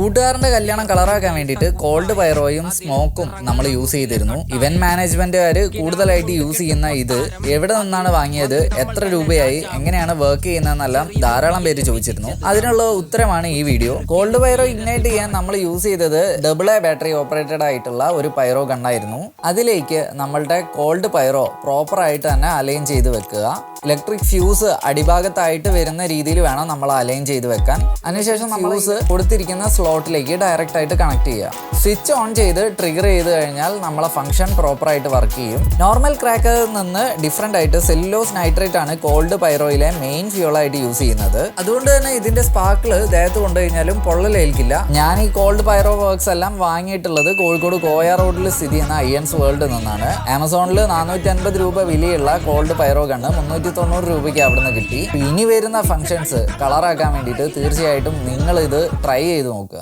കൂട്ടുകാരന്റെ കല്യാണം കളറാക്കാൻ വേണ്ടിയിട്ട് കോൾഡ് പൈറോയും സ്മോക്കും നമ്മൾ യൂസ് ചെയ്തിരുന്നു. ഇവന്റ് മാനേജ്മെന്റുകാർ കൂടുതലായിട്ട് യൂസ് ചെയ്യുന്ന ഇത് എവിടെ നിന്നാണ് വാങ്ങിയത്, എത്ര രൂപയായി, എങ്ങനെയാണ് വർക്ക് ചെയ്യുന്നതെന്നെല്ലാം ധാരാളം പേര് ചോദിച്ചിരുന്നു. അതിനുള്ള ഉത്തരമാണ് ഈ വീഡിയോ. കോൾഡ് പൈറോ ഇഗ്നൈറ്റ് ചെയ്യാൻ നമ്മൾ യൂസ് ചെയ്തത് AA ബാറ്ററി ഓപ്പറേറ്റഡ് ആയിട്ടുള്ള ഒരു പൈറോ ഗണ്ണായിരുന്നു. അതിലേക്ക് നമ്മളുടെ കോൾഡ് പൈറോ പ്രോപ്പർ ആയിട്ട് തന്നെ അലൈൻ ചെയ്ത് വെക്കുക. ഇലക്ട്രിക് ഫ്യൂസ് അടിഭാഗത്തായിട്ട് വരുന്ന രീതിയിൽ വേണം നമ്മൾ അലൈൻ ചെയ്ത് വെക്കാൻ. അതിനുശേഷം നമ്മൾ ഫ്യൂസ് കൊടുത്തിരിക്കുന്ന സ്ലോട്ടിലേക്ക് ഡയറക്റ്റ് ആയിട്ട് കണക്ട് ചെയ്യുക. സ്വിച്ച് ഓൺ ചെയ്ത് ട്രിഗർ ചെയ്ത് കഴിഞ്ഞാൽ നമ്മളെ ഫംഗ്ഷൻ പ്രോപ്പർ ആയിട്ട് വർക്ക് ചെയ്യും. നോർമൽ ക്രാക്കറിൽ നിന്ന് ഡിഫറെന്റ് ആയിട്ട് സെല്ലുലോസ് നൈട്രേറ്റ് ആണ് കോൾഡ് പൈറോയിലെ മെയിൻ ഫ്യൂൾ ആയിട്ട് യൂസ് ചെയ്യുന്നത്. അതുകൊണ്ട് തന്നെ ഇതിന്റെ സ്പാർക്കിള് ദേഹത്ത് കൊണ്ടുകഴിഞ്ഞാലും പൊള്ളലേൽക്കില്ല. ഞാൻ ഈ കോൾഡ് പൈറോ വർക്ക്സ് എല്ലാം വാങ്ങിയിട്ടുള്ളത് കോഴിക്കോട് കോയ റോഡിൽ സ്ഥിതി ചെയ്യുന്ന അയ്യൻസ് വേൾഡിൽ നിന്നാണ്. ആമസോണിൽ 450 രൂപ വിലയുള്ള കോൾഡ് പൈറോ ഗണ്ണ് 390 രൂപയ്ക്ക് അവിടെ നിന്ന് കിട്ടി. ഇനി വരുന്ന ഫംഗ്ഷൻസ് കളറാക്കാൻ വേണ്ടിയിട്ട് തീർച്ചയായിട്ടും നിങ്ങൾ ഇത് ട്രൈ ചെയ്ത് നോക്കുക.